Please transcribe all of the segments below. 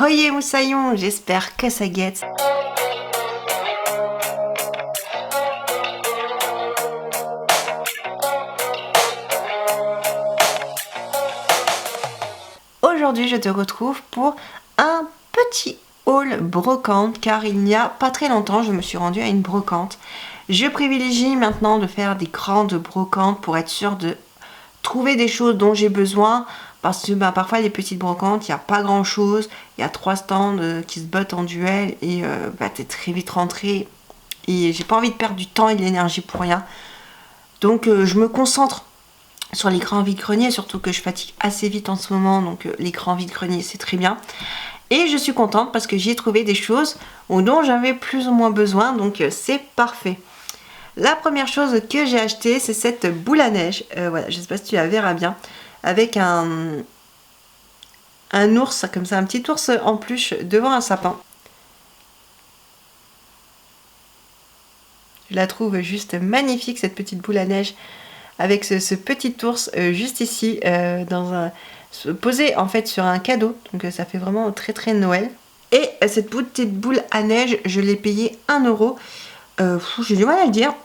Oyez moussaillon, j'espère que ça guette. Aujourd'hui, je te retrouve pour un petit haul brocante car il n'y a pas très longtemps, je me suis rendue à une brocante. Je privilégie maintenant de faire des grandes brocantes pour être sûre de trouver des choses dont j'ai besoin parce que parfois les petites brocantes, il n'y a pas grand chose, il y a 3 stands qui se battent en duel et t'es très vite rentré et j'ai pas envie de perdre du temps et de l'énergie pour rien. Donc je me concentre sur les grands vide-greniers, surtout que je fatigue assez vite en ce moment, donc les grands vide-greniers c'est très bien. Et je suis contente parce que j'ai trouvé des choses dont j'avais plus ou moins besoin, donc c'est parfait. La première chose que j'ai acheté, c'est cette boule à neige. Voilà, je sais pas si tu la verras bien. Avec un ours, comme ça, un petit ours en peluche devant un sapin. Je la trouve juste magnifique, cette petite boule à neige. Avec ce petit ours juste ici, posé en fait sur un cadeau. Donc ça fait vraiment très très Noël. Et cette petite boule à neige, je l'ai payée 1 euro. J'ai du mal à le dire.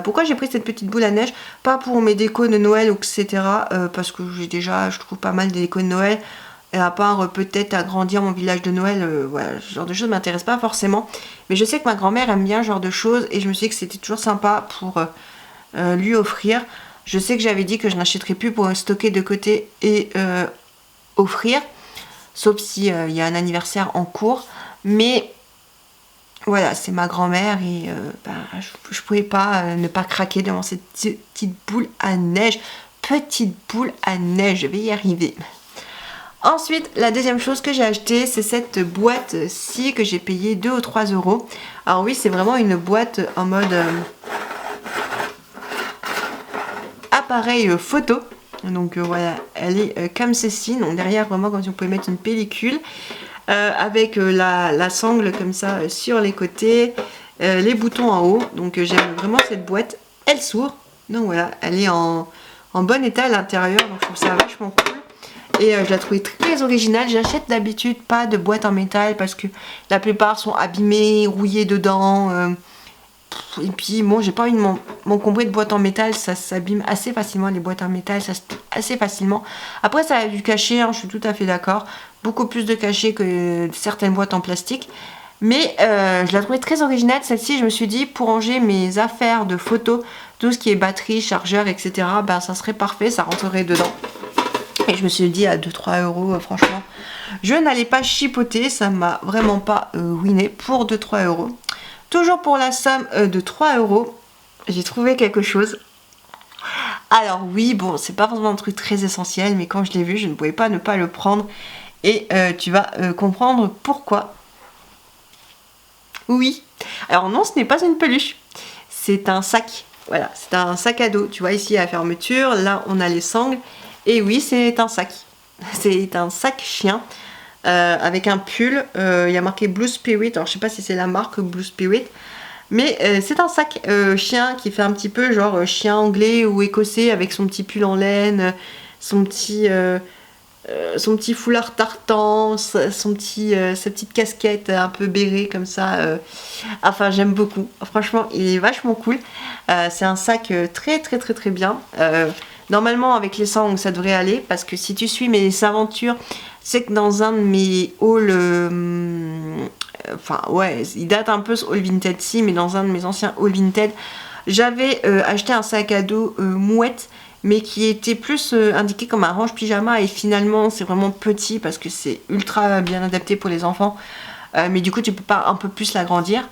Pourquoi j'ai pris cette petite boule à neige? Pas pour mes décos de Noël, etc. Parce que j'ai déjà, je trouve pas mal des décos de Noël. Et à part peut-être agrandir mon village de Noël, voilà, ce genre de choses m'intéresse pas forcément. Mais je sais que ma grand-mère aime bien ce genre de choses. Et je me suis dit que c'était toujours sympa pour lui offrir. Je sais que j'avais dit que je n'achèterais plus pour stocker de côté et offrir. Sauf si il y a un anniversaire en cours. Mais voilà, c'est ma grand-mère et je pouvais pas ne pas craquer devant cette petite boule à neige. Petite boule à neige, je vais y arriver. Ensuite, la deuxième chose que j'ai acheté, c'est cette boîte-ci que j'ai payé 2 ou 3 euros. Alors oui, c'est vraiment une boîte en mode appareil photo. Donc voilà, elle est comme ceci. Donc derrière, vraiment comme si on pouvait mettre une pellicule. Avec la sangle comme ça sur les côtés, les boutons en haut. Donc j'aime vraiment cette boîte. Elle s'ouvre. Donc voilà, elle est en bon état à l'intérieur. Donc je trouve ça vachement cool. Et je la trouvais très originale. J'achète d'habitude pas de boîtes en métal parce que la plupart sont abîmées, rouillées dedans. Et puis bon, j'ai pas envie de m'encombrer de boîtes en métal, ça s'abîme assez facilement, les boîtes en métal, ça se plie assez facilement. Après ça a du cachet, hein, je suis tout à fait d'accord, beaucoup plus de cachet que certaines boîtes en plastique. Mais je la trouvais très originale celle-ci, je me suis dit pour ranger mes affaires de photos, tout ce qui est batterie, chargeur, etc. Ben ça serait parfait, ça rentrerait dedans. Et je me suis dit à 2-3 euros, franchement, je n'allais pas chipoter, ça m'a vraiment pas ruiné pour 2-3 euros. Toujours pour la somme de 3 euros, j'ai trouvé quelque chose. Alors oui, bon, c'est pas forcément un truc très essentiel, mais quand je l'ai vu, je ne pouvais pas ne pas le prendre. Et tu vas comprendre pourquoi. Oui. Alors non, ce n'est pas une peluche. C'est un sac. Voilà, c'est un sac à dos. Tu vois ici la fermeture, là on a les sangles. Et oui, c'est un sac. C'est un sac chien. Avec un pull, il y a marqué Blue Spirit, alors je sais pas si c'est la marque Blue Spirit, mais c'est un sac chien qui fait un petit peu genre chien anglais ou écossais avec son petit pull en laine, son petit foulard tartan, sa petite casquette un peu bérée comme ça. Enfin j'aime beaucoup, franchement il est vachement cool. C'est un sac très très très très bien. Normalement avec les sangles ça devrait aller parce que si tu suis mes aventures, c'est que dans un de mes hauls, enfin ouais, il date un peu ce haul vintage-ci, mais dans un de mes anciens haul vintage, j'avais acheté un sac à dos mouette, mais qui était plus indiqué comme un range pyjama, et finalement c'est vraiment petit parce que c'est ultra bien adapté pour les enfants, mais du coup tu peux pas un peu plus l'agrandir.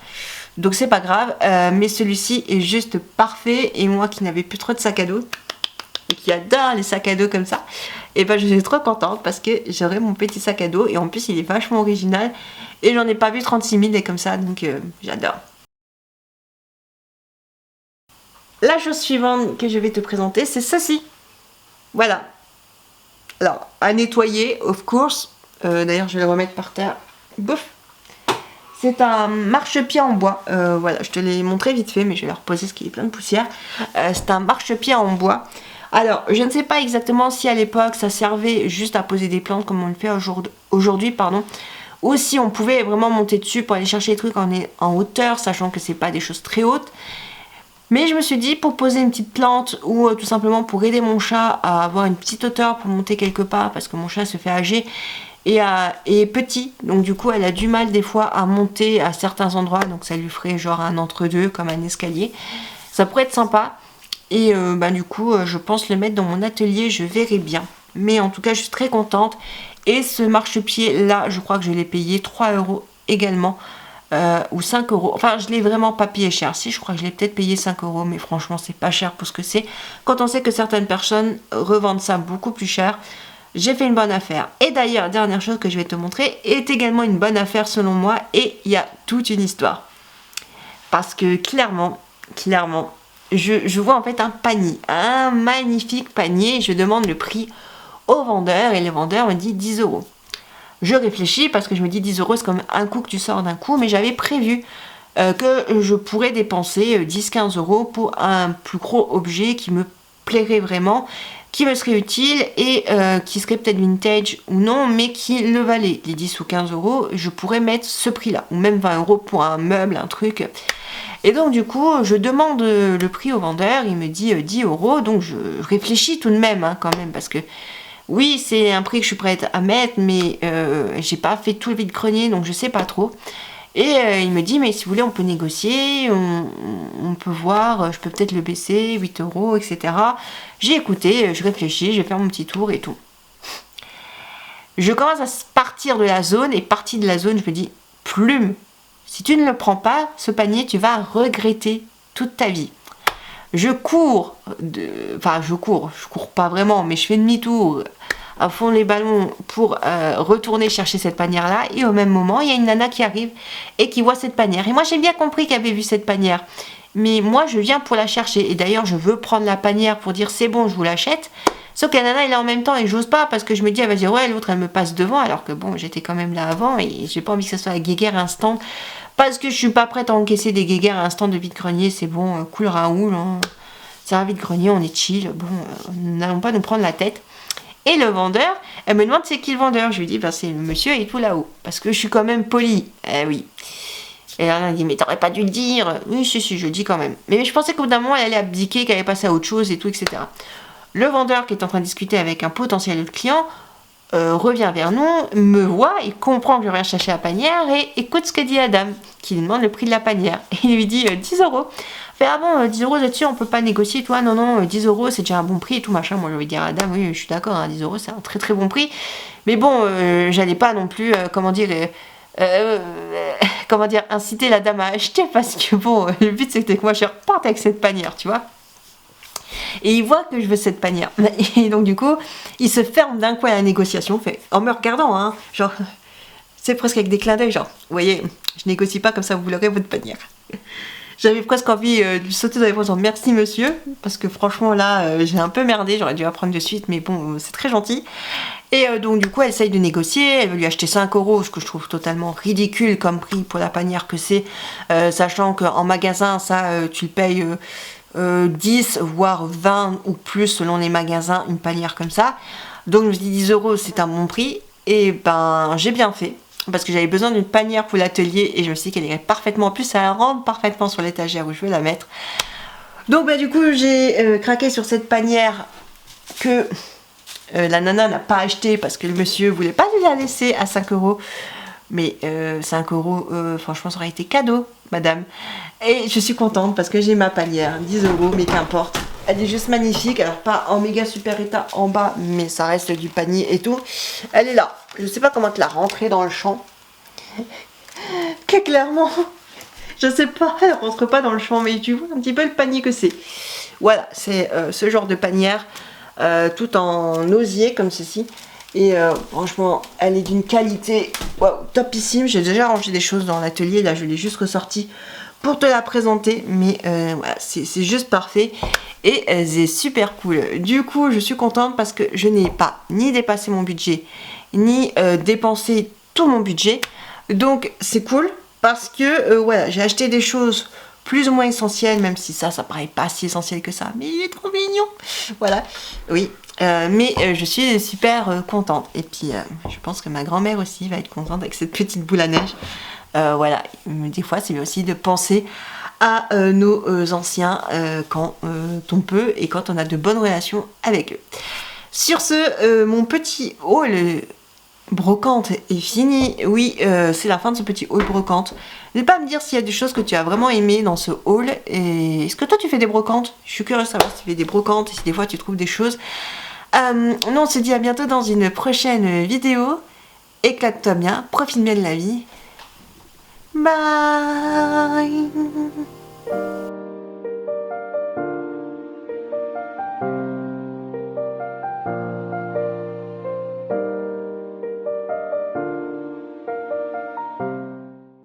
Donc c'est pas grave, mais celui-ci est juste parfait, et moi qui n'avais plus trop de sac à dos, et qui adore les sacs à dos comme ça, et ben je suis trop contente parce que j'aurai mon petit sac à dos et en plus il est vachement original et j'en ai pas vu 36 000 et comme ça, donc j'adore. La chose suivante que je vais te présenter, c'est ceci. Voilà. Alors, à nettoyer, of course. D'ailleurs, je vais le remettre par terre. Bouf. C'est un marchepied en bois. Voilà, je te l'ai montré vite fait, mais je vais le reposer parce qu'il est plein de poussière. C'est un marchepied en bois. Alors, je ne sais pas exactement si à l'époque ça servait juste à poser des plantes comme on le fait aujourd'hui, pardon, Aussi, on pouvait vraiment monter dessus pour aller chercher les trucs en hauteur, sachant que c'est pas des choses très hautes. Mais je me suis dit, pour poser une petite plante ou tout simplement pour aider mon chat à avoir une petite hauteur pour monter quelque part, parce que mon chat se fait âgé et est petit, donc du coup elle a du mal des fois à monter à certains endroits, donc ça lui ferait genre un entre-deux comme un escalier. Ça pourrait être sympa et du coup je pense le mettre dans mon atelier, je verrai bien. Mais en tout cas je suis très contente et ce marchepied là je crois que je l'ai payé 3 € également. Ou 5 €. Enfin, je l'ai vraiment pas payé cher. Si, je crois que je l'ai peut-être payé 5 €, mais franchement, c'est pas cher pour ce que c'est. Quand on sait que certaines personnes revendent ça beaucoup plus cher, j'ai fait une bonne affaire. Et d'ailleurs, dernière chose que je vais te montrer est également une bonne affaire selon moi, et il y a toute une histoire. Parce que clairement, je vois en fait un panier, un magnifique panier. Je demande le prix au vendeur et le vendeur me dit 10 €. Je réfléchis parce que je me dis 10 € c'est comme un coup que tu sors d'un coup, mais j'avais prévu que je pourrais dépenser 10-15 € pour un plus gros objet qui me plairait vraiment, qui me serait utile et qui serait peut-être vintage ou non, mais qui le valait. Les 10 ou 15 €, je pourrais mettre ce prix-là, ou même 20 € pour un meuble, un truc. Et donc du coup, je demande le prix au vendeur, il me dit 10 €, donc je réfléchis tout de même, quand même, parce que oui, c'est un prix que je suis prête à mettre, mais j'ai pas fait tout le vide-grenier, donc je sais pas trop. Et il me dit, mais si vous voulez, on peut négocier, on peut voir, je peux peut-être le baisser, 8 €, etc. J'ai écouté, je réfléchis, je vais faire mon petit tour et tout. Je commence à partir de la zone, et partie de la zone, je me dis, Plume, si tu ne le prends pas, ce panier, tu vas regretter toute ta vie. Je cours je cours pas vraiment, mais je fais demi-tour à fond les ballons pour retourner chercher cette panière-là. Et au même moment, il y a une nana qui arrive et qui voit cette panière. Et moi, j'ai bien compris qu'elle avait vu cette panière. Mais moi, je viens pour la chercher. Et d'ailleurs, je veux prendre la panière pour dire c'est bon, je vous l'achète. Sauf que la nana est là en même temps et j'ose pas parce que je me dis, elle va dire ouais, l'autre, elle me passe devant. Alors que bon, j'étais quand même là avant et j'ai pas envie que ce soit la guéguerre instant. Parce que je suis pas prête à encaisser des guéguerres instant de vide-grenier. C'est bon, cool Raoul. C'est un vide-grenier, on est chill. Bon, n'allons pas nous prendre la tête. Et le vendeur, elle me demande c'est qui le vendeur. Je lui dis, ben, c'est le monsieur et tout là-haut. Parce que je suis quand même polie. Eh oui. Et là, elle dit, mais t'aurais pas dû le dire. Oui, si, je le dis quand même. Mais je pensais qu'au bout d'un moment, elle allait abdiquer, qu'elle allait passer à autre chose et tout, etc. Le vendeur qui est en train de discuter avec un potentiel client revient vers nous, me voit, il comprend que je viens chercher la panière et écoute ce que dit la dame, qui lui demande le prix de la panière. Et il lui dit 10 €. Fait, ah bon, 10 € là-dessus, on peut pas négocier, toi, non, 10 €, c'est déjà un bon prix et tout, machin. Moi, je vais dire à la dame, oui, je suis d'accord, 10 €, c'est un très très bon prix. Mais bon, j'allais pas non plus, inciter la dame à acheter, parce que bon, le but c'était que moi je reparte avec cette panière, tu vois. Et il voit que je veux cette panière. Et donc du coup, il se ferme d'un coup à la négociation, fait, en me regardant, genre, c'est presque avec des clins d'œil, genre, vous voyez, je négocie pas comme ça, vous l'aurez votre panière. J'avais presque envie de lui sauter dans les bras en disant merci monsieur, parce que franchement là, j'ai un peu merdé, j'aurais dû apprendre de suite, mais bon, c'est très gentil. Et donc du coup, elle essaye de négocier, elle veut lui acheter 5 €, ce que je trouve totalement ridicule comme prix pour la panière que c'est, sachant qu'en magasin, ça, tu le payes 10, voire 20 ou plus selon les magasins, une panière comme ça. Donc je me suis dit 10 € c'est un bon prix, et ben j'ai bien fait. Parce que j'avais besoin d'une panière pour l'atelier et je me suis dit qu'elle irait parfaitement, en plus ça rentre parfaitement sur l'étagère où je vais la mettre. Donc bah du coup j'ai craqué sur cette panière que la nana n'a pas acheté parce que le monsieur voulait pas lui la laisser à 5 €. Mais 5 €, franchement ça aurait été cadeau, madame. Et je suis contente parce que j'ai ma panière, 10 €, mais qu'importe. Elle est juste magnifique, alors pas en méga super état en bas, mais ça reste du panier et tout. Elle est là. Je sais pas comment te la rentrer dans le champ. Que clairement, je sais pas, elle rentre pas dans le champ, mais tu vois un petit peu le panier que c'est. Voilà, c'est ce genre de panière, tout en osier comme ceci. Et franchement, elle est d'une qualité topissime. J'ai déjà rangé des choses dans l'atelier, là je l'ai juste ressorti pour te la présenter, mais voilà, c'est juste parfait et c'est super cool. Du coup, je suis contente parce que je n'ai pas ni dépassé mon budget, ni dépensé tout mon budget. Donc c'est cool parce que voilà, j'ai acheté des choses plus ou moins essentielles, même si ça paraît pas si essentiel que ça, mais il est trop mignon. Voilà, oui. Mais je suis super contente. Et puis je pense que ma grand-mère aussi va être contente avec cette petite boule à neige. Voilà, des fois c'est bien aussi de penser à nos anciens quand on peut et quand on a de bonnes relations avec eux. Sur ce, mon petit haul brocante est fini. Oui, c'est la fin de ce petit haul brocante. N'hésite pas à me dire s'il y a des choses que tu as vraiment aimé dans ce haul. Et est-ce que toi tu fais des brocantes? Je suis curieuse de savoir si tu fais des brocantes et si des fois tu trouves des choses. Nous on se dit à bientôt dans une prochaine vidéo. Éclate-toi bien, profite bien de la vie. Bye.